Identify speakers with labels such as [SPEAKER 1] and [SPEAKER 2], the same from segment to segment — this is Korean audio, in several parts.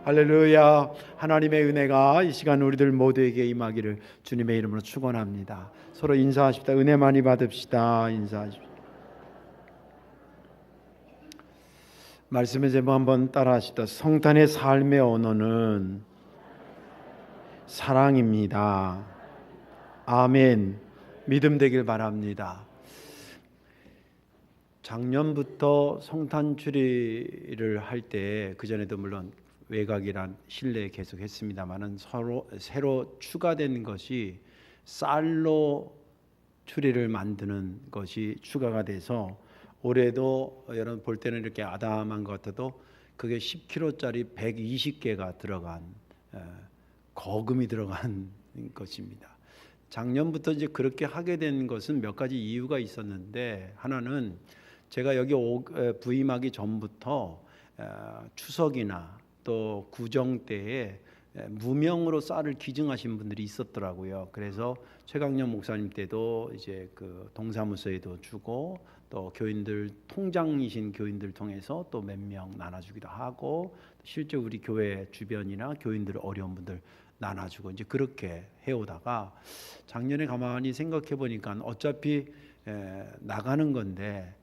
[SPEAKER 1] 할렐루야. 하나님의 은혜가 이 시간 우리들 모두에게 임하기를 주님의 이름으로 축원합니다. 서로 인사하십시다. 은혜 많이 받읍시다. 인사하십시다. 말씀의 제목 한번 따라하십시다. 성탄의 삶의 언어는 사랑입니다. 아멘. 믿음 되길 바랍니다. 작년부터 성탄 추리를 할 때, 그전에도 물론 외곽이란 실내에 계속 했습니다만은 새로 추가된 것이 쌀로 추리를 만드는 것이 추가가 돼서 올해도 여러분 볼 때는 이렇게 아담한 것 같아도 그게 10kg짜리 120개가 들어간 거금이 들어간 것입니다. 작년부터 이제 그렇게 하게 된 것은 몇 가지 이유가 있었는데, 하나는 제가 여기 부임하기 전부터 추석이나 또 구정 때에 무명으로 쌀을 기증하신 분들이 있었더라고요. 그래서 최강령 목사님 때도 이제 그 동사무소에도 주고, 또 교인들 통장이신 교인들 통해서 또 몇 명 나눠주기도 하고, 실제 우리 교회 주변이나 교인들 어려운 분들 나눠주고, 이제 그렇게 해오다가 작년에 가만히 생각해 보니까 어차피 나가는 건데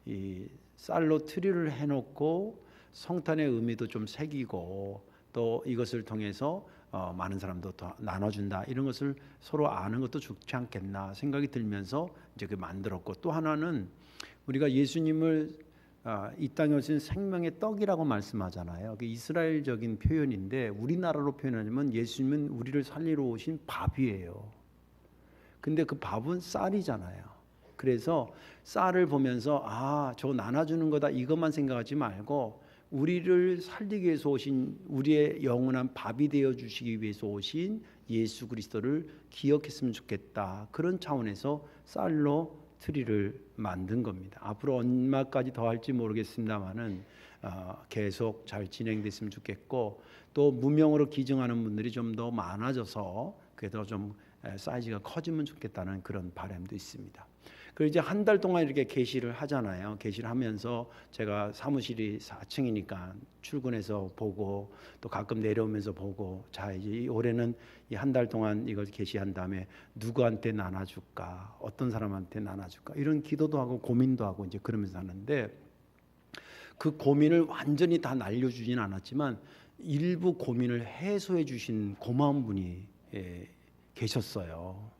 [SPEAKER 1] 이 쌀로 트리를 해놓고 성탄의 의미도 좀 새기고, 또 이것을 통해서 많은 사람도 더 나눠준다, 이런 것을 서로 아는 것도 좋지 않겠나 생각이 들면서 이제 그 만들었고, 또 하나는 우리가 예수님을 이 땅에 오신 생명의 떡이라고 말씀하잖아요. 그 이스라엘적인 표현인데 우리나라로 표현하면 예수님은 우리를 살리러 오신 밥이에요. 근데 그 밥은 쌀이잖아요. 그래서 쌀을 보면서 저거 나눠주는 거다 이것만 생각하지 말고, 우리를 살리기 위해서 오신, 우리의 영원한 밥이 되어 주시기 위해서 오신 예수 그리스도를 기억했으면 좋겠다, 그런 차원에서 쌀로 트리를 만든 겁니다. 앞으로 얼마까지 더 할지 모르겠습니다만은 계속 잘 진행됐으면 좋겠고, 또 무명으로 기증하는 분들이 좀 더 많아져서 그래도 좀 사이즈가 커지면 좋겠다는 그런 바람도 있습니다. 그리고 이제 한 달 동안 이렇게 게시를 하잖아요. 게시를 하면서 제가 사무실이 4층이니까 출근해서 보고, 또 가끔 내려오면서 보고, 자 이제 올해는 이 한 달 동안 이걸 게시한 다음에 누구한테 나눠줄까, 어떤 사람한테 나눠줄까, 이런 기도도 하고 고민도 하고 이제 그러면서 하는데, 그 고민을 완전히 다 날려주진 않았지만 일부 고민을 해소해 주신 고마운 분이 계셨어요.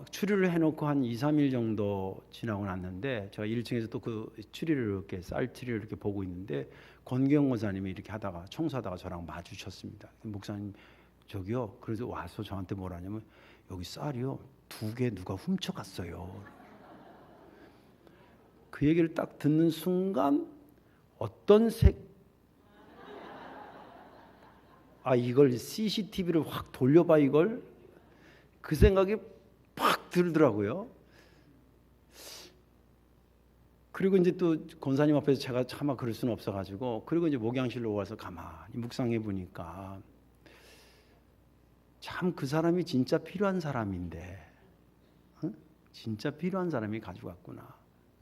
[SPEAKER 1] 추리를 해놓고 한 2, 3일 정도 지나고 났는데, 제가 1층에서 또 그 추리를 이렇게 쌀트리를 이렇게 보고 있는데, 권경 권사님이 이렇게 하다가 청소하다가 저랑 마주쳤습니다. 목사님 저기요, 그래서 와서 저한테 뭐라냐면, 여기 쌀이요 2개 누가 훔쳐갔어요. 그 얘기를 딱 듣는 순간 어떤 이걸 CCTV를 확 돌려봐, 이걸, 그 생각이 팍 들더라고요. 그리고 이제 또 권사님 앞에서 제가 차마 그럴 수는 없어가지고, 그리고 이제 목양실로 와서 가만히 묵상해 보니까 참 그 사람이 진짜 필요한 사람인데, 진짜 필요한 사람이 가져갔구나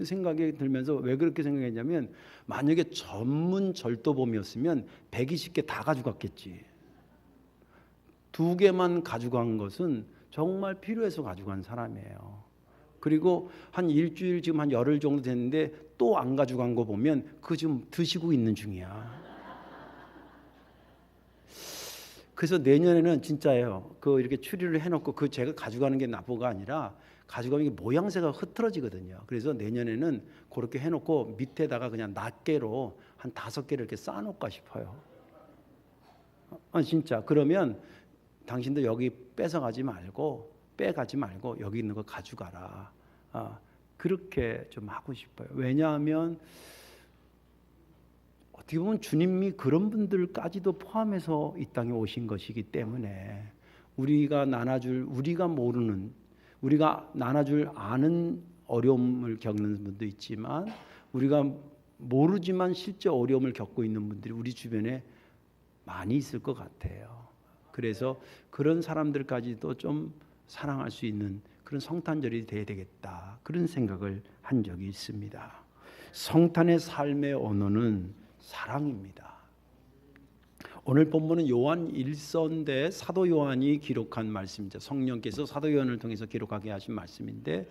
[SPEAKER 1] 생각이 들면서, 왜 그렇게 생각했냐면, 만약에 전문 절도범이었으면 120개 다 가져갔겠지. 2개만 가져간 것은 정말 필요해서 가져간 사람이에요. 그리고 한 일주일, 지금 한 열흘 정도 됐는데 또 안 가져간 거 보면 그 지금 드시고 있는 중이야. 그래서 내년에는 진짜예요. 그 이렇게 추리를 해놓고 그 제가 가져가는 게 나쁘가 아니라, 가져가면 이게 모양새가 흐트러지거든요. 그래서 내년에는 그렇게 해놓고 밑에다가 그냥 낱개로 한 5개를 이렇게 쌓아놓을까 싶어요. 진짜. 그러면 당신도 여기 빼가지 말고 여기 있는 거 가져가라. 그렇게 좀 하고 싶어요. 왜냐하면 어떻게 보면 주님이 그런 분들까지도 포함해서 이 땅에 오신 것이기 때문에, 우리가 모르는, 우리가 나눠줄 아는 어려움을 겪는 분도 있지만, 우리가 모르지만 실제 어려움을 겪고 있는 분들이 우리 주변에 많이 있을 것 같아요. 그래서 그런 사람들까지도 좀 사랑할 수 있는 그런 성탄절이 돼야 되겠다, 그런 생각을 한 적이 있습니다. 성탄의 삶의 언어는 사랑입니다. 오늘 본문은 요한 1서인데 사도 요한이 기록한 말씀이죠. 성령께서 사도 요한을 통해서 기록하게 하신 말씀인데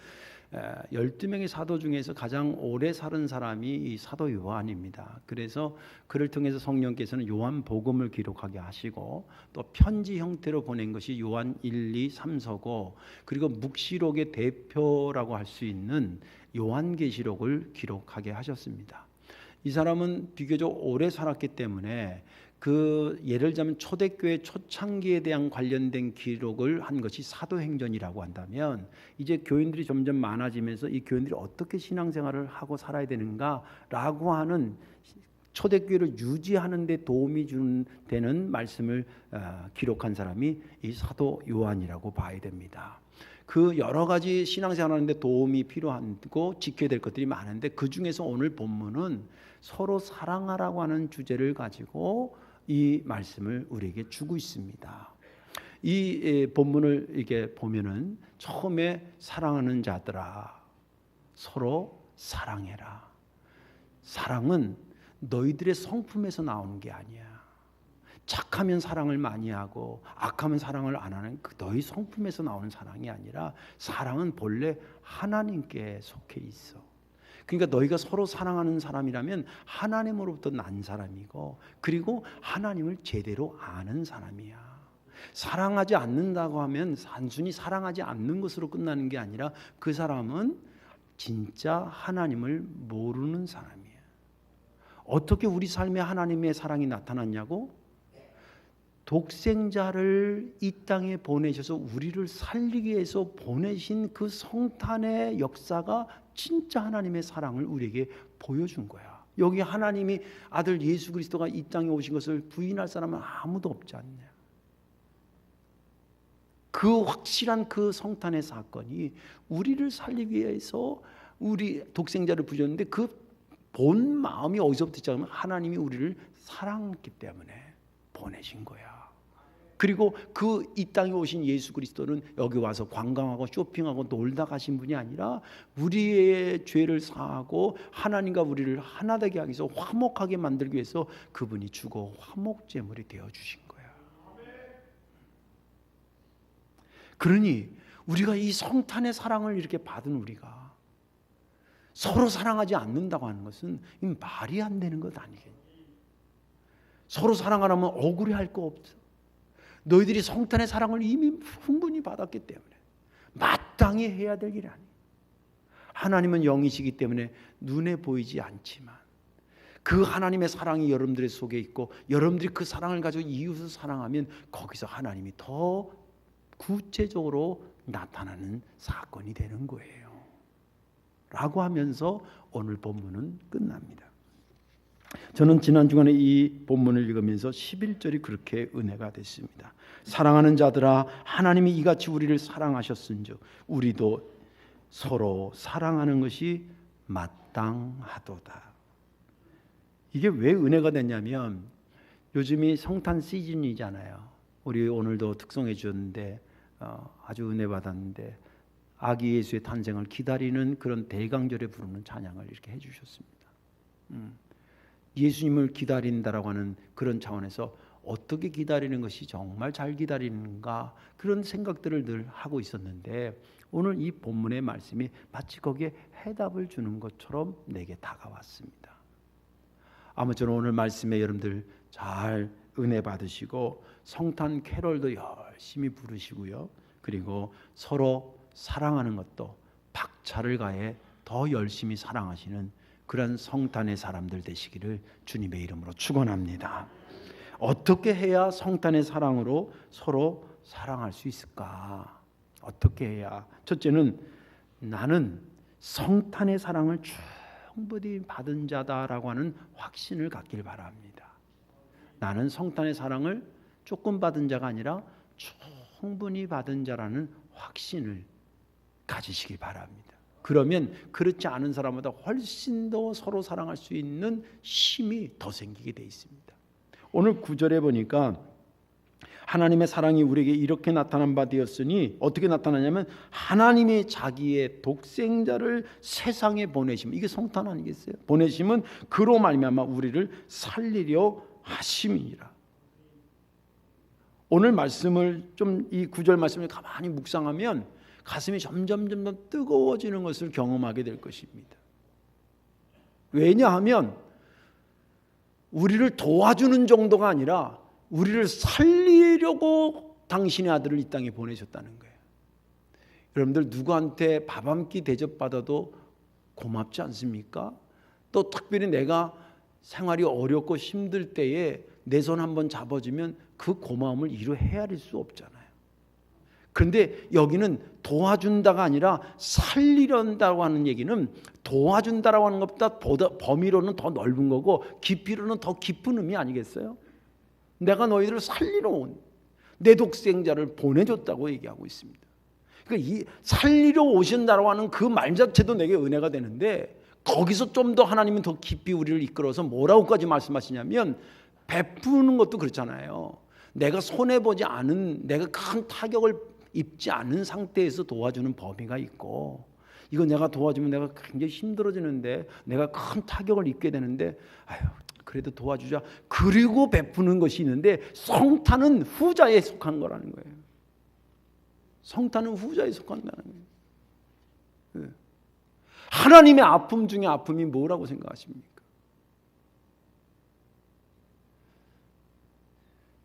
[SPEAKER 1] 12명의 사도 중에서 가장 오래 살은 사람이 이 사도 요한입니다. 그래서 그를 통해서 성령께서는 요한 복음을 기록하게 하시고 또 편지 형태로 보낸 것이 요한 1, 2, 3서고 그리고 묵시록의 대표라고 할 수 있는 요한계시록을 기록하게 하셨습니다. 이 사람은 비교적 오래 살았기 때문에 그 예를 들자면 초대교회 초창기에 대한 관련된 기록을 한 것이 사도행전이라고 한다면 이제 교인들이 점점 많아지면서 이 교인들이 어떻게 신앙생활을 하고 살아야 되는가라고 하는 초대교회를 유지하는 데 도움이 되는 말씀을 기록한 사람이 이 사도 요한이라고 봐야 됩니다. 그 여러 가지 신앙생활하는데 도움이 필요하고 지켜야 될 것들이 많은데 그 중에서 오늘 본문은 서로 사랑하라고 하는 주제를 가지고 이 말씀을 우리에게 주고 있습니다. 이 본문을 이렇게 보면은 처음에 사랑하는 자들아 서로 사랑해라. 사랑은 너희들의 성품에서 나오는 게 아니야. 착하면 사랑을 많이 하고 악하면 사랑을 안 하는 그 너희 성품에서 나오는 사랑이 아니라 사랑은 본래 하나님께 속해 있어. 그러니까 너희가 서로 사랑하는 사람이라면 하나님으로부터 난 사람이고 그리고 하나님을 제대로 아는 사람이야. 사랑하지 않는다고 하면 단순히 사랑하지 않는 것으로 끝나는 게 아니라 그 사람은 진짜 하나님을 모르는 사람이야. 어떻게 우리 삶에 하나님의 사랑이 나타났냐고? 독생자를 이 땅에 보내셔서 우리를 살리기 위해서 보내신 그 성탄의 역사가 진짜 하나님의 사랑을 우리에게 보여준 거야. 여기 하나님이 아들 예수 그리스도가 이 땅에 오신 것을 부인할 사람은 아무도 없지 않냐. 그 확실한 그 성탄의 사건이 우리를 살리기 위해서 우리 독생자를 부르셨는데 그 본 마음이 어디서부터 시작하면 하나님이 우리를 사랑했기 때문에 보내신 거야. 그리고 그 이 땅에 오신 예수 그리스도는 여기 와서 관광하고 쇼핑하고 놀다 가신 분이 아니라 우리의 죄를 사하고 하나님과 우리를 하나 되게 하기 위해서 화목하게 만들기 위해서 그분이 주고 화목제물이 되어주신 거야. 그러니 우리가 이 성탄의 사랑을 이렇게 받은 우리가 서로 사랑하지 않는다고 하는 것은 말이 안 되는 것 아니겠니? 서로 사랑하려면 억울해할 거 없어. 너희들이 성탄의 사랑을 이미 충분히 받았기 때문에 마땅히 해야 될 일이 아니에요. 하나님은 영이시기 때문에 눈에 보이지 않지만 그 하나님의 사랑이 여러분들의 속에 있고 여러분들이 그 사랑을 가지고 이웃을 사랑하면 거기서 하나님이 더 구체적으로 나타나는 사건이 되는 거예요. 라고 하면서 오늘 본문은 끝납니다. 저는 지난 주간에 이 본문을 읽으면서 11절이 그렇게 은혜가 됐습니다. 사랑하는 자들아 하나님이 이같이 우리를 사랑하셨은즉 우리도 서로 사랑하는 것이 마땅하도다. 이게 왜 은혜가 됐냐면 요즘이 성탄 시즌이잖아요. 우리 오늘도 특송해 주셨는데 아주 은혜 받았는데 아기 예수의 탄생을 기다리는 그런 대강절에 부르는 찬양을 이렇게 해주셨습니다. 예수님을 기다린다라고 하는 그런 차원에서 어떻게 기다리는 것이 정말 잘 기다리는가 그런 생각들을 늘 하고 있었는데 오늘 이 본문의 말씀이 마치 거기에 해답을 주는 것처럼 내게 다가왔습니다. 아무쪼록 오늘 말씀에 여러분들 잘 은혜 받으시고 성탄 캐럴도 열심히 부르시고요. 그리고 서로 사랑하는 것도 박차를 가해 더 열심히 사랑하시는 그런 성탄의 사람들 되시기를 주님의 이름으로 축원합니다. 어떻게 해야 성탄의 사랑으로 서로 사랑할 수 있을까? 어떻게 해야? 첫째는 나는 성탄의 사랑을 충분히 받은 자다라고 하는 확신을 갖길 바랍니다. 나는 성탄의 사랑을 조금 받은 자가 아니라 충분히 받은 자라는 확신을 가지시기 바랍니다. 그러면 그렇지 않은 사람보다 훨씬 더 서로 사랑할 수 있는 힘이 더 생기게 돼 있습니다. 오늘 9절에 보니까 하나님의 사랑이 우리에게 이렇게 나타난 바 되었으니 어떻게 나타나냐면 하나님이 자기의 독생자를 세상에 보내심. 이게 성탄 아니겠어요? 보내심은 그로 말미암아 우리를 살리려 하심이니라. 오늘 말씀을 좀 이 구절 말씀을 가만히 묵상하면 가슴이 점점 뜨거워지는 것을 경험하게 될 것입니다. 왜냐하면 우리를 도와주는 정도가 아니라 우리를 살리려고 당신의 아들을 이 땅에 보내셨다는 거예요. 여러분들 누구한테 밥 한 끼 대접받아도 고맙지 않습니까? 또 특별히 내가 생활이 어렵고 힘들 때에 내 손 한번 잡아주면 그 고마움을 이루 헤아릴 수 없잖아요. 그런데 여기는 도와준다가 아니라 살리려다고 하는 얘기는 도와준다라고 하는 것보다 범위로는 더 넓은 거고 깊이로는 더 깊은 의미 아니겠어요? 내가 너희들을 살리러 온 내 독생자를 보내줬다고 얘기하고 있습니다. 그러니까 이 살리러 오신다라고 하는 그 말 자체도 내게 은혜가 되는데 거기서 좀 더 하나님은 더 깊이 우리를 이끌어서 뭐라고까지 말씀하시냐면 베푸는 것도 그렇잖아요. 내가 손해보지 않은, 내가 큰 타격을 입지 않은 상태에서 도와주는 범위가 있고, 이거 내가 도와주면 내가 굉장히 힘들어지는데 내가 큰 타격을 입게 되는데 아유 그래도 도와주자, 그리고 베푸는 것이 있는데 성탄은 후자에 속한 거라는 거예요. 성탄은 후자에 속한다는 거예요. 하나님의 아픔 중에 아픔이 뭐라고 생각하십니까?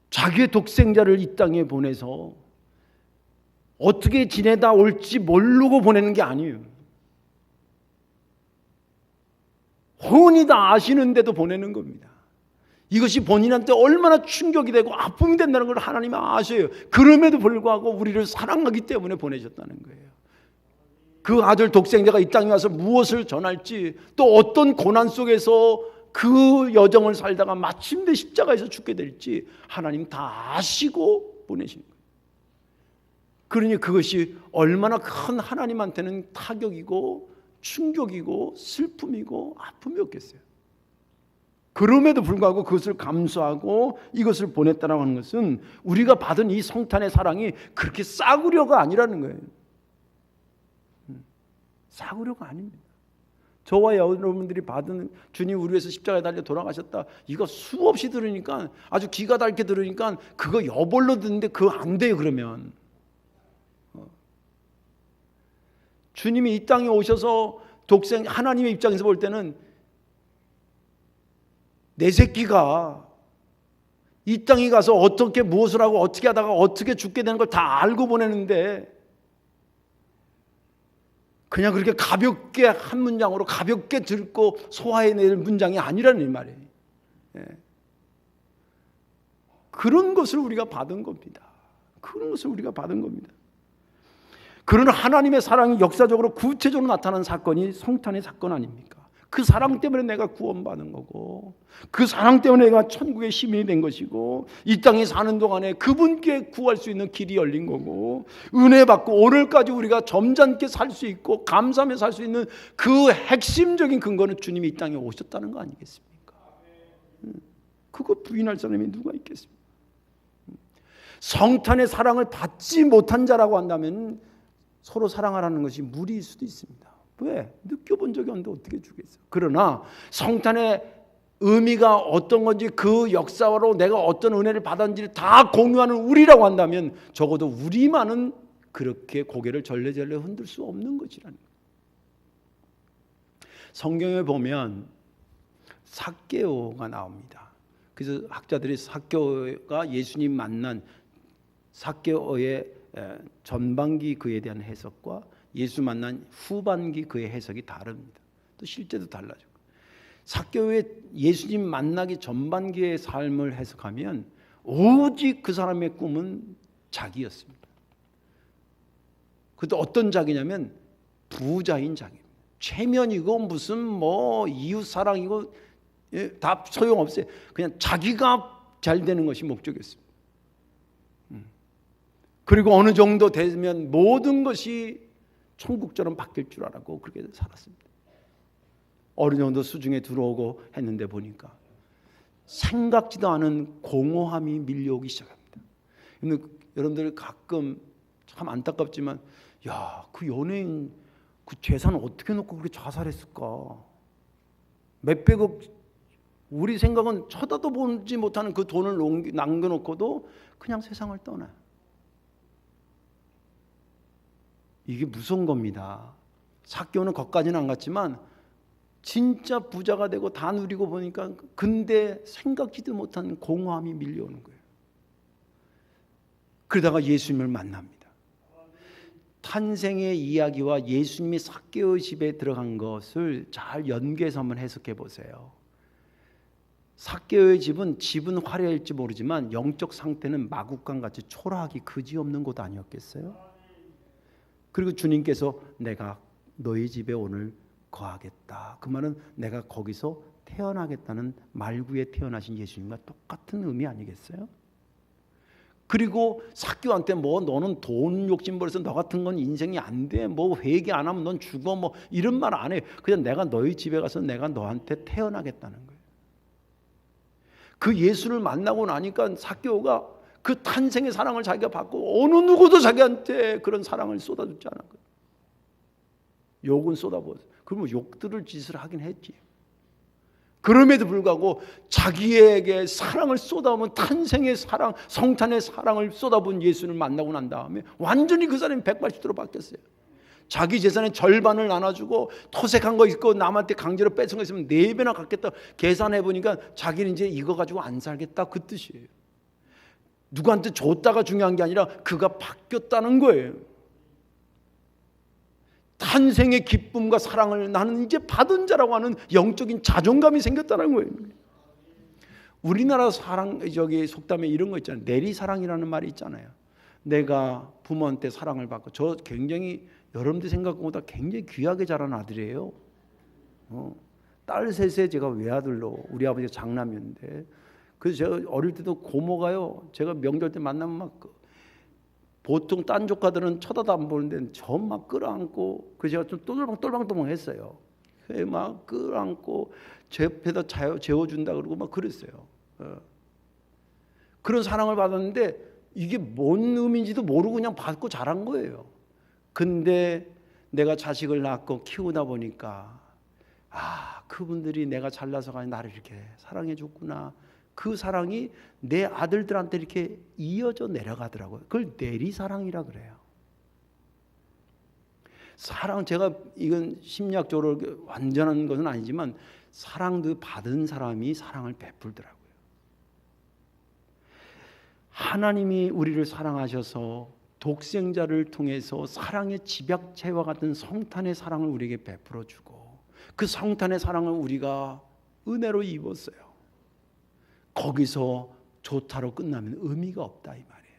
[SPEAKER 1] 자기의 독생자를 이 땅에 보내서 어떻게 지내다 올지 모르고 보내는 게 아니에요. 훤히 다 아시는데도 보내는 겁니다. 이것이 본인한테 얼마나 충격이 되고 아픔이 된다는 걸 하나님은 아셔요. 그럼에도 불구하고 우리를 사랑하기 때문에 보내셨다는 거예요. 그 아들 독생자가 이 땅에 와서 무엇을 전할지, 또 어떤 고난 속에서 그 여정을 살다가 마침내 십자가에서 죽게 될지 하나님 다 아시고 보내신 거예요. 그러니 그것이 얼마나 큰 하나님한테는 타격이고 충격이고 슬픔이고 아픔이었겠어요. 그럼에도 불구하고 그것을 감수하고 이것을 보냈다라고 하는 것은 우리가 받은 이 성탄의 사랑이 그렇게 싸구려가 아니라는 거예요. 싸구려가 아닙니다. 저와 여러분들이 받은 주님 우리 위해서 십자가에 달려 돌아가셨다, 이거 수없이 들으니까 아주 기가 닳게 들으니까 그거 여벌로 듣는데 그거 안 돼요. 그러면 주님이 이 땅에 오셔서 하나님의 입장에서 볼 때는 내 새끼가 이 땅에 가서 어떻게 무엇을 하고 어떻게 하다가 어떻게 죽게 되는 걸 다 알고 보내는데 그냥 그렇게 가볍게 한 문장으로 가볍게 듣고 소화해낼 문장이 아니라는 말이에요. 그런 것을 우리가 받은 겁니다. 그런 것을 우리가 받은 겁니다. 그런 하나님의 사랑이 역사적으로 구체적으로 나타난 사건이 성탄의 사건 아닙니까? 그 사랑 때문에 내가 구원받은 거고, 그 사랑 때문에 내가 천국의 시민이 된 것이고, 이 땅에 사는 동안에 그분께 구할 수 있는 길이 열린 거고, 은혜 받고 오늘까지 우리가 점잖게 살 수 있고 감사하며 살 수 있는 그 핵심적인 근거는 주님이 이 땅에 오셨다는 거 아니겠습니까? 그거 부인할 사람이 누가 있겠습니까? 성탄의 사랑을 받지 못한 자라고 한다면 서로 사랑하라는 것이 무리일 수도 있습니다. 왜? 느껴본 적이 없는데 어떻게 주겠어? 그러나 성탄의 의미가 어떤 건지, 그 역사로 내가 어떤 은혜를 받았는지를 다 공유하는 우리라고 한다면 적어도 우리만은 그렇게 고개를 절레절레 흔들 수 없는 것이라는 거예요. 성경에 보면 삭개오가 나옵니다. 그래서 학자들이 삭개오가 예수님 만난 삭개오의 전반기 그에 대한 해석과 예수 만난 후반기 그의 해석이 다릅니다. 또 실제도 달라져. 삭개오의 예수님 만나기 전반기의 삶을 해석하면 오직 그 사람의 꿈은 자기였습니다. 그것도 어떤 자기냐면 부자인 자기입니다. 체면이고 무슨 뭐 이웃사랑이고 다 소용없어요. 그냥 자기가 잘 되는 것이 목적이었습니다. 그리고 어느 정도 되면 모든 것이 천국처럼 바뀔 줄 알았고 그렇게 살았습니다. 어느 정도 수중에 들어오고 했는데 보니까 생각지도 않은 공허함이 밀려오기 시작합니다. 근데 여러분들 가끔 참 안타깝지만, 야, 그 연예인 그 재산 어떻게 놓고 그렇게 자살했을까? 몇백억 우리 생각은 쳐다도 보지 못하는 그 돈을 남겨놓고도 그냥 세상을 떠나요. 이게 무서운 겁니다. 삭개오는 거기까지는 안 갔지만 진짜 부자가 되고 다 누리고 보니까 근데 생각지도 못한 공허함이 밀려오는 거예요. 그러다가 예수님을 만납니다. 탄생의 이야기와 예수님이 삭개오의 집에 들어간 것을 잘 연계해서 한번 해석해 보세요. 삭개오의 집은 화려할지 모르지만 영적 상태는 마국간같이 초라하기 그지없는 곳 아니었겠어요? 그리고 주님께서 내가 너희 집에 오늘 거하겠다. 그 말은 내가 거기서 태어나겠다는 말구에 태어나신 예수님과 똑같은 의미 아니겠어요? 그리고 삭개오한테 뭐 너는 돈 욕심 버려서 너 같은 건 인생이 안 돼. 뭐 회개 안 하면 넌 죽어. 뭐 이런 말 안 해. 그냥 내가 너희 집에 가서 내가 너한테 태어나겠다는 거예요. 그 예수를 만나고 나니까 삭개오가 그 탄생의 사랑을 자기가 받고 어느 누구도 자기한테 그런 사랑을 쏟아주지 않은 거예요. 욕은 쏟아부었어요. 그러면 욕들을 짓을 하긴 했지. 그럼에도 불구하고 자기에게 사랑을 쏟아오면 탄생의 사랑, 성탄의 사랑을 쏟아부은 예수를 만나고 난 다음에 완전히 그 사람이 180도로 바뀌었어요. 자기 재산의 절반을 나눠주고 토색한 거 있고 남한테 강제로 뺏은 거 있으면 4배나 갖겠다 계산해 보니까 자기는 이제 이거 가지고 안 살겠다 그 뜻이에요. 누구한테 줬다가 중요한 게 아니라 그가 바뀌었다는 거예요. 탄생의 기쁨과 사랑을 나는 이제 받은 자라고 하는 영적인 자존감이 생겼다는 거예요. 우리나라 속담에 이런 거 있잖아요. 내리사랑이라는 말이 있잖아요. 내가 부모한테 사랑을 받고 저 굉장히 여러분들 생각보다 굉장히 귀하게 자란 아들이에요. 딸 셋에 제가 외아들로 우리 아버지가 장남이었는데 그래서 제가 어릴 때도 고모가요. 제가 명절 때 만나면 막 보통 딴 조카들은 쳐다도 안 보는데 저 막 끌어안고 그래서 제가 좀 똘방똘방 했어요. 막 끌어안고 제 옆에다 재워준다 그러고 막 그랬어요. 그런 사랑을 받았는데 이게 뭔 의미인지도 모르고 그냥 받고 자란 거예요. 근데 내가 자식을 낳고 키우다 보니까 그분들이 내가 잘나서가 나를 이렇게 사랑해 줬구나. 그 사랑이 내 아들들한테 이렇게 이어져 내려가더라고요. 그걸 내리사랑이라 그래요. 사랑, 제가 이건 심리학적으로 완전한 것은 아니지만 사랑도 받은 사람이 사랑을 베풀더라고요. 하나님이 우리를 사랑하셔서 독생자를 통해서 사랑의 집약체와 같은 성탄의 사랑을 우리에게 베풀어 주고 그 성탄의 사랑을 우리가 은혜로 입었어요. 거기서 좋다로 끝나면 의미가 없다 이 말이에요.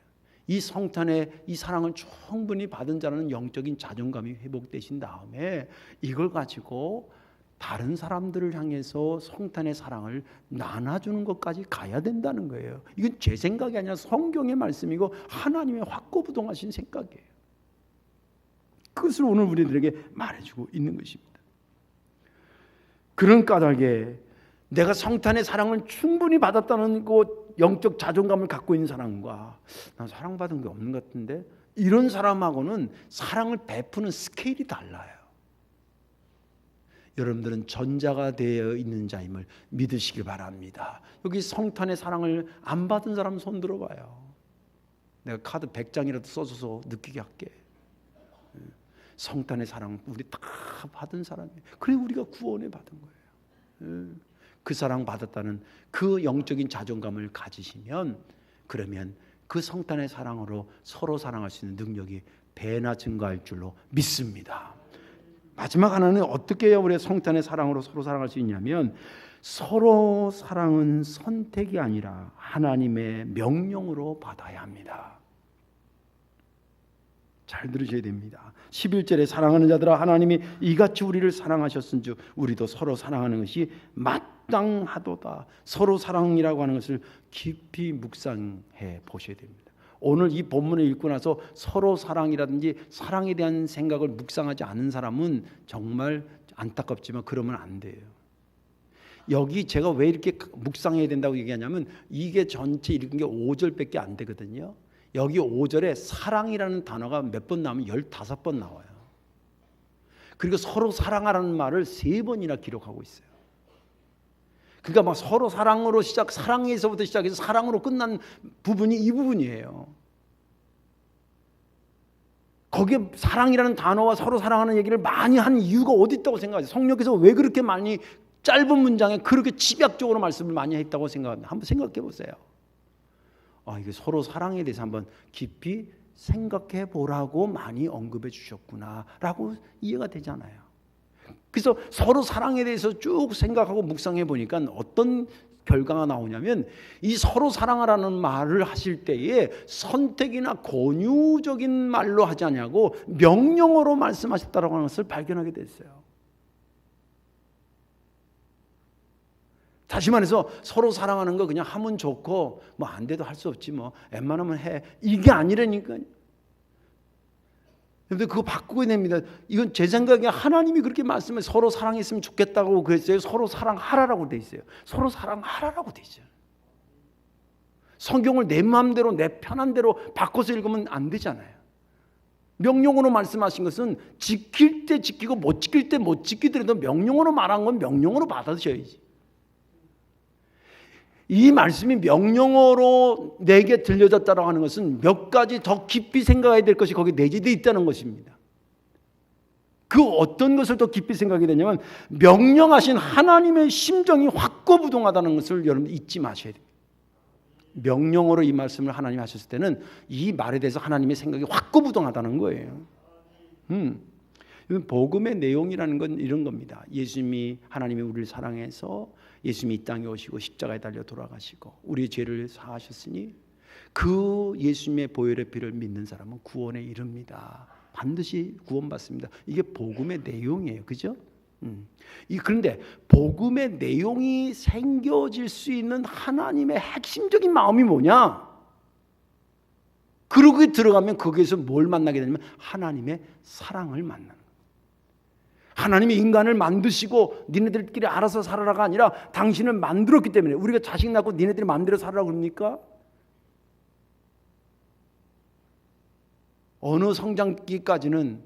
[SPEAKER 1] 이 성탄의 이 사랑을 충분히 받은 자는 영적인 자존감이 회복되신 다음에 이걸 가지고 다른 사람들을 향해서 성탄의 사랑을 나눠주는 것까지 가야 된다는 거예요. 이건 제 생각이 아니라 성경의 말씀이고 하나님의 확고부동하신 생각이에요. 그것을 오늘 우리들에게 말해주고 있는 것입니다. 그런 까닭에 내가 성탄의 사랑을 충분히 받았다는 그 영적 자존감을 갖고 있는 사람과 난 사랑받은 게 없는 것 같은데 이런 사람하고는 사랑을 베푸는 스케일이 달라요. 여러분들은 전자가 되어 있는 자임을 믿으시길 바랍니다. 여기 성탄의 사랑을 안 받은 사람 손 들어봐요. 내가 카드 100장이라도 써줘서 느끼게 할게. 성탄의 사랑 우리 다 받은 사람이에요. 그래 우리가 구원을 받은 거예요. 그 사랑 받았다는 그 영적인 자존감을 가지시면 그러면 그 성탄의 사랑으로 서로 사랑할 수 있는 능력이 배나 증가할 줄로 믿습니다. 마지막 하나는 어떻게 해야 우리의 성탄의 사랑으로 서로 사랑할 수 있냐면 서로 사랑은 선택이 아니라 하나님의 명령으로 받아야 합니다. 잘 들으셔야 됩니다. 11절에 사랑하는 자들아 하나님이 이같이 우리를 사랑하셨은즉 우리도 서로 사랑하는 것이 마땅하도다. 서로 사랑이라고 하는 것을 깊이 묵상해 보셔야 됩니다. 오늘 이 본문을 읽고 나서 서로 사랑이라든지 사랑에 대한 생각을 묵상하지 않은 사람은 정말 안타깝지만 그러면 안 돼요. 여기 제가 왜 이렇게 묵상해야 된다고 얘기하냐면 이게 전체 읽은 게 5절밖에 안 되거든요. 여기 5절에 사랑이라는 단어가 몇 번 나오면 15번 나와요. 그리고 서로 사랑하라는 말을 3번이나 기록하고 있어요. 그러니까 막 서로 사랑으로 사랑에서부터 시작해서 사랑으로 끝난 부분이 이 부분이에요. 거기에 사랑이라는 단어와 서로 사랑하는 얘기를 많이 한 이유가 어디 있다고 생각하세요? 성령께서 왜 그렇게 많이 짧은 문장에 그렇게 집약적으로 말씀을 많이 했다고 생각합니다. 한번 생각해 보세요. 이게 서로 사랑에 대해서 한번 깊이 생각해 보라고 많이 언급해 주셨구나라고 이해가 되잖아요. 그래서 서로 사랑에 대해서 쭉 생각하고 묵상해 보니까 어떤 결과가 나오냐면 이 서로 사랑하라는 말을 하실 때에 선택이나 권유적인 말로 하지 않냐고 명령어로 말씀하셨다라고 하는 것을 발견하게 됐어요. 다시 말해서 서로 사랑하는 거 그냥 하면 좋고 뭐 안 돼도 할 수 없지 뭐 웬만하면 해, 이게 아니라니까요. 근데 그거 바꾸게 됩니다. 이건 제 생각에 하나님이 그렇게 말씀을 서로 사랑했으면 좋겠다고 그랬어요. 서로 사랑하라라고 돼 있어요. 서로 사랑하라라고 돼 있어요. 성경을 내 마음대로 내 편한 대로 바꿔서 읽으면 안 되잖아요. 명령으로 말씀하신 것은 지킬 때 지키고 못 지킬 때 못 지키더라도 명령으로 말한 건 명령으로 받아들여야지. 이 말씀이 명령어로 내게 들려졌다고 하는 것은 몇 가지 더 깊이 생각해야 될 것이 거기에 내재되어 있다는 것입니다. 그 어떤 것을 더 깊이 생각하게 되냐면 명령하신 하나님의 심정이 확고부동하다는 것을 여러분 잊지 마셔야 돼요. 명령어로 이 말씀을 하나님이 하셨을 때는 이 말에 대해서 하나님의 생각이 확고부동하다는 거예요. 복음의 내용이라는 건 이런 겁니다. 예수님이 하나님이 우리를 사랑해서 예수님이 이 땅에 오시고 십자가에 달려 돌아가시고 우리의 죄를 사하셨으니 그 예수님의 보혈의 피를 믿는 사람은 구원에 이릅니다. 반드시 구원받습니다. 이게 복음의 내용이에요. 그죠? 그런데 복음의 내용이 생겨질 수 있는 하나님의 핵심적인 마음이 뭐냐? 그러고 들어가면 거기에서 뭘 만나게 되냐면 하나님의 사랑을 만나는 거예요. 하나님이 인간을 만드시고 니네들끼리 알아서 살아라가 아니라 당신을 만들었기 때문에 우리가 자식 낳고 니네들이 마음대로 살아라고 그럽니까? 어느 성장기까지는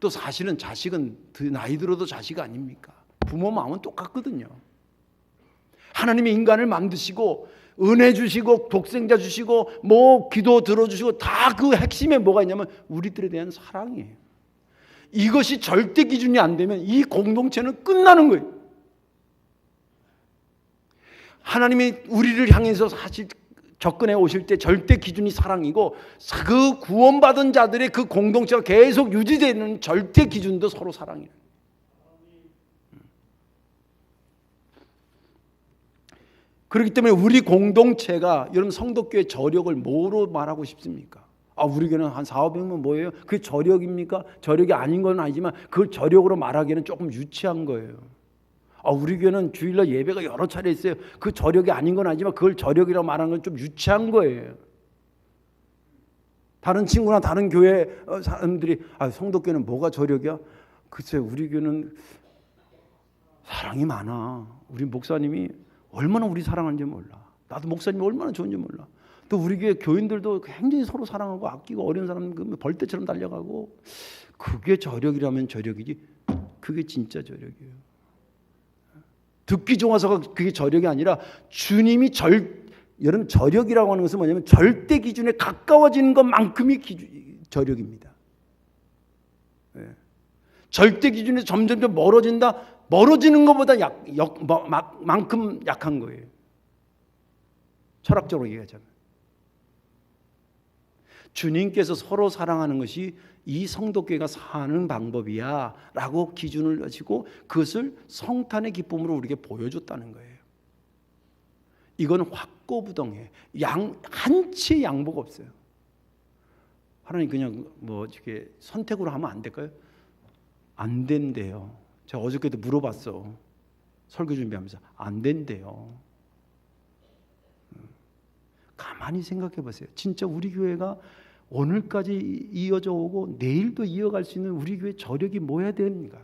[SPEAKER 1] 또 사실은 자식은 나이 들어도 자식 아닙니까? 부모 마음은 똑같거든요. 하나님이 인간을 만드시고 은혜 주시고 독생자 주시고 뭐 기도 들어주시고 다 그 핵심에 뭐가 있냐면 우리들에 대한 사랑이에요. 이것이 절대 기준이 안 되면 이 공동체는 끝나는 거예요. 하나님이 우리를 향해서 사실 접근해 오실 때 절대 기준이 사랑이고 그 구원받은 자들의 그 공동체가 계속 유지되는 절대 기준도 서로 사랑이에요. 그렇기 때문에 우리 공동체가 여러분 성도교회 저력을 뭐로 말하고 싶습니까? 우리 교회는 한 400명 뭐예요? 그게 저력입니까? 저력이 아닌 건 아니지만 그 저력으로 말하기에는 조금 유치한 거예요. 우리 교회는 주일날 예배가 여러 차례 있어요. 그 저력이 아닌 건 아니지만 그걸 저력이라고 말하는 건 좀 유치한 거예요. 다른 친구나 다른 교회 사람들이 성도교회는 뭐가 저력이야? 글쎄 우리 교회는 사랑이 많아. 우리 목사님이 얼마나 우리 사랑하는지 몰라. 나도 목사님이 얼마나 좋은지 몰라. 또 우리 교회 교인들도 굉장히 서로 사랑하고 아끼고 어려운 사람 벌떼처럼 달려가고 그게 저력이라면 저력이지 그게 진짜 저력이에요. 듣기 좋아서가 그게 저력이 아니라 주님이 여러분 저력이라고 하는 것은 뭐냐면 절대 기준에 가까워지는 것만큼이 저력입니다. 절대 기준에서 점점 멀어진다. 멀어지는 것보다 만큼 약한 거예요. 철학적으로 얘기하자면. 주님께서 서로 사랑하는 것이 이 성도교회가 사는 방법이야 라고 기준을 가지고 그것을 성탄의 기쁨으로 우리에게 보여줬다는 거예요. 이건 확고부동해. 한치의 양보가 없어요. 하나님 그냥 이렇게 선택으로 하면 안 될까요? 안 된대요. 제가 어저께도 물어봤어. 설교 준비하면서 안 된대요. 가만히 생각해 보세요. 진짜 우리 교회가 오늘까지 이어져 오고 내일도 이어갈 수 있는 우리 교회 저력이 뭐야 되는가?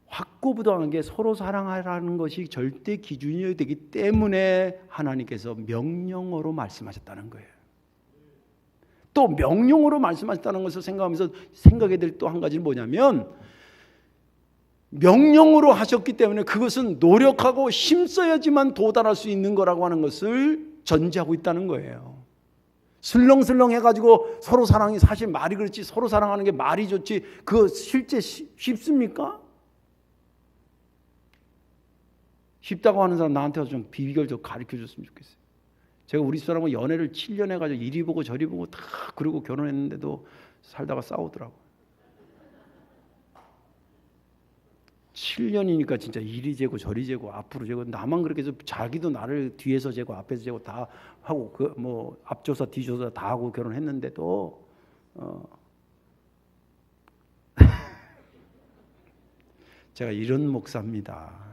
[SPEAKER 1] 확고부동한 게 서로 사랑하라는 것이 절대 기준이 되기 때문에 하나님께서 명령어로 말씀하셨다는 거예요. 또 명령어로 말씀하셨다는 것을 생각하면서 생각해야 될 또 한 가지는 뭐냐면 명령으로 하셨기 때문에 그것은 노력하고 힘써야지만 도달할 수 있는 거라고 하는 것을 전제하고 있다는 거예요. 슬렁슬렁 해가지고 서로 사랑이, 사실 말이 그렇지 서로 사랑하는 게 말이 좋지 그거 실제 쉽습니까? 쉽다고 하는 사람 나한테 좀 비결 좀 가르쳐 줬으면 좋겠어요. 제가 우리 사람하고 연애를 7년 해가지고 이리 보고 저리 보고 다 그러고 결혼했는데도 살다가 싸우더라고. 7년이니까 진짜 이리 재고 저리 재고 앞으로 재고, 나만 그렇게 해서 자기도 나를 뒤에서 재고 앞에서 재고 다 하고 그 뭐 앞조사 뒤조사 다 하고 결혼했는데도 제가 이런 목사입니다.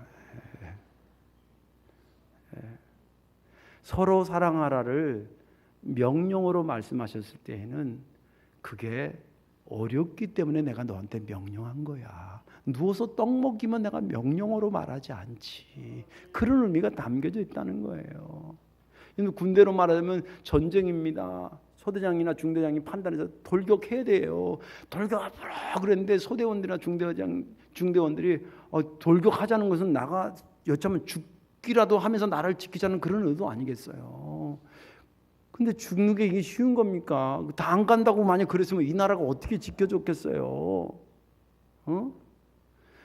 [SPEAKER 1] 서로 사랑하라를 명령어로 말씀하셨을 때에는 그게 어렵기 때문에 내가 너한테 명령한 거야. 누워서 떡 먹기만 내가 명령어로 말하지 않지. 그런 의미가 담겨져 있다는 거예요. 군대로 말하자면 전쟁입니다. 소대장이나 중대장이 판단해서 돌격해야 돼요. 돌격하라 그랬는데 소대원들이나 중대원들이 돌격하자는 것은 나가 여차하면 죽기라도 하면서 나를 지키자는 그런 의도 아니겠어요. 근데 죽는 게 이게 쉬운 겁니까? 다 안 간다고 만약 그랬으면 이 나라가 어떻게 지켜줬겠어요?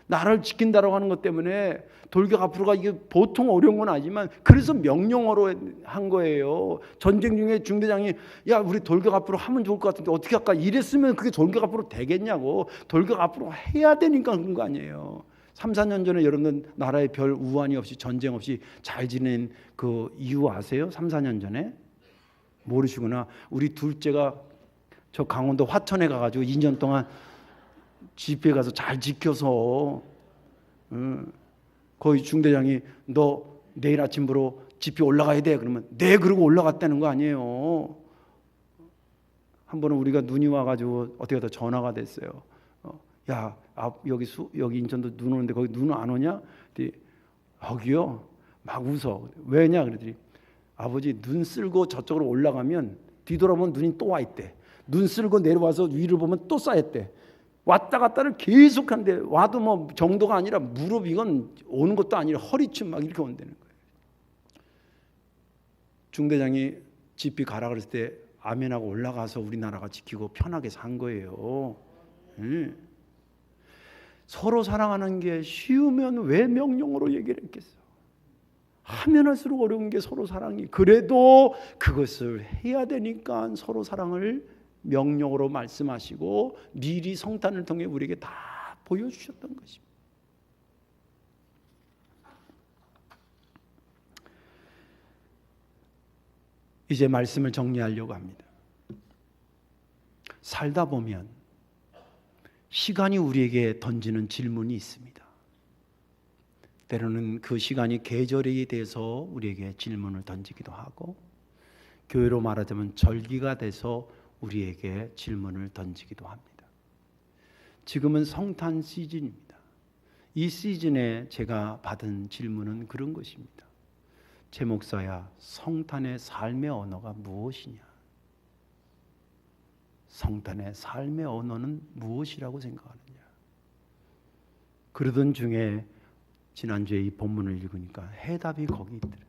[SPEAKER 1] 나라를 지킨다라고 하는 것 때문에 돌격 앞으로가 이게 보통 어려운 건 아니지만 그래서 명령어로 한 거예요. 전쟁 중에 중대장이 야 우리 돌격 앞으로 하면 좋을 것 같은데 어떻게 할까? 이랬으면 그게 돌격 앞으로 되겠냐고. 돌격 앞으로 해야 되니까 그런 거 아니에요. 3, 4년 전에 여러분 나라에 별 우환이 없이 전쟁 없이 잘 지낸 그 이유 아세요? 3, 4년 전에? 모르시구나. 우리 둘째가 저 강원도 화천에 가가지고 2년 동안 집회에 가서 잘 지켜서 거기 중대장이 너 내일 아침부로 집회 올라가야 돼. 그러면 네 그러고 올라갔다는 거 아니에요. 한 번은 우리가 눈이 와가지고 어떻게 하다 전화가 됐어요. 야 여기 인천도 눈 오는데 거기 눈 안 오냐? 거기요. 막 웃어. 왜냐? 그랬더니 아버지 눈 쓸고 저쪽으로 올라가면 뒤돌아보면 눈이 또 와 있대. 눈 쓸고 내려와서 위를 보면 또 쌓였대. 왔다 갔다를 계속한데 와도 뭐 정도가 아니라 무릎 이건 오는 것도 아니라 허리춤 막 이렇게 온다는 거예요. 중대장이 집이 가라 그랬을 때 아멘하고 올라가서 우리나라가 지키고 편하게 산 거예요. 서로 사랑하는 게 쉬우면 왜 명령으로 얘기를 했겠어? 하면 할수록 어려운 게 서로 사랑이. 그래도 그것을 해야 되니까 서로 사랑을 명령으로 말씀하시고 미리 성탄을 통해 우리에게 다 보여주셨던 것입니다. 이제 말씀을 정리하려고 합니다. 살다 보면 시간이 우리에게 던지는 질문이 있습니다. 때로는 그 시간이 계절이 돼서 우리에게 질문을 던지기도 하고, 교회로 말하자면 절기가 돼서 우리에게 질문을 던지기도 합니다. 지금은 성탄 시즌입니다. 이 시즌에 제가 받은 질문은 그런 것입니다. 제 목사야, 성탄의 삶의 언어가 무엇이냐? 성탄의 삶의 언어는 무엇이라고 생각하느냐? 그러던 중에 지난주에 이 본문을 읽으니까 해답이 거기 있더래요.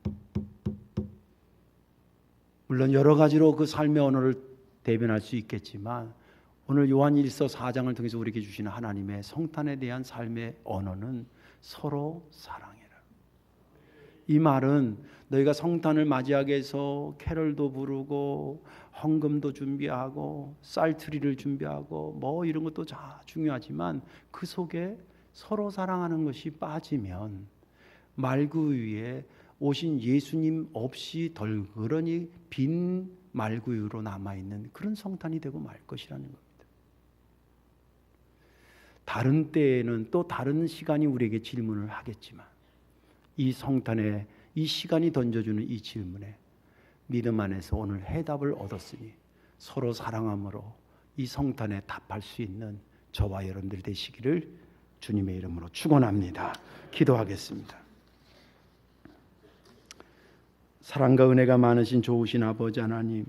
[SPEAKER 1] 물론 여러 가지로 그 삶의 언어를 대변할 수 있겠지만 오늘 요한일서 4장을 통해서 우리에게 주시는 하나님의 성탄에 대한 삶의 언어는 서로 사랑해라. 이 말은 너희가 성탄을 맞이하기 위해서 캐럴도 부르고 헌금도 준비하고 쌀트리를 준비하고 뭐 이런 것도 다 중요하지만 그 속에 서로 사랑하는 것이 빠지면 말구 위에 오신 예수님 없이 덜그러니 빈 말구유로 남아있는 그런 성탄이 되고 말 것이라는 겁니다. 다른 때에는 또 다른 시간이 우리에게 질문을 하겠지만 이 성탄에 이 시간이 던져주는 이 질문에 믿음 안에서 오늘 해답을 얻었으니 서로 사랑함으로 이 성탄에 답할 수 있는 저와 여러분들이 되시기를 주님의 이름으로 축원합니다. 기도하겠습니다. 사랑과 은혜가 많으신 좋으신 아버지 하나님,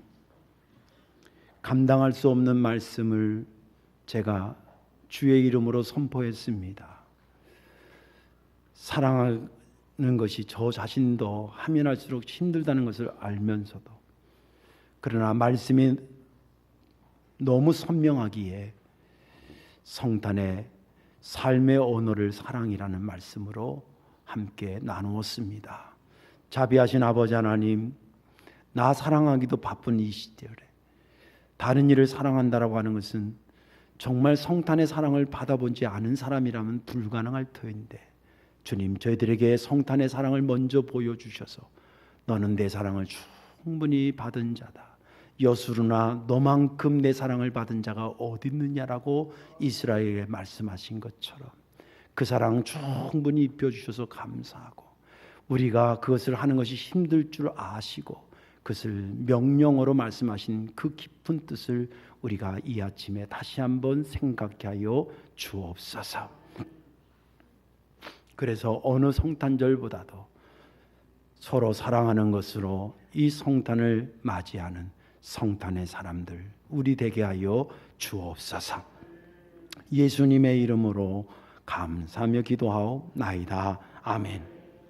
[SPEAKER 1] 감당할 수 없는 말씀을 제가 주의 이름으로 선포했습니다. 사랑하는 것이 저 자신도 하면 할수록 힘들다는 것을 알면서도, 그러나 말씀이 너무 선명하기에 성탄의 삶의 언어를 사랑이라는 말씀으로 함께 나누었습니다. 자비하신 아버지 하나님, 나 사랑하기도 바쁜 이 시절에 다른 일을 사랑한다라고 하는 것은 정말 성탄의 사랑을 받아보지 않은 사람이라면 불가능할 터인데, 주님, 저희들에게 성탄의 사랑을 먼저 보여주셔서 너는 내 사랑을 충분히 받은 자다, 여수르나 너만큼 내 사랑을 받은 자가 어디 있느냐라고 이스라엘에 말씀하신 것처럼 그 사랑 충분히 입혀주셔서 감사하고, 우리가 그것을 하는 것이 힘들 줄 아시고 그것을 명령어로 말씀하신 그 깊은 뜻을 우리가 이 아침에 다시 한번 생각해 하여 주옵소서. 그래서 어느 성탄절보다도 서로 사랑하는 것으로 이 성탄을 맞이하는 성탄의 사람들 우리 되게 하여 주옵소서. 예수님의 이름으로 감사하며 기도하옵나이다. 아멘.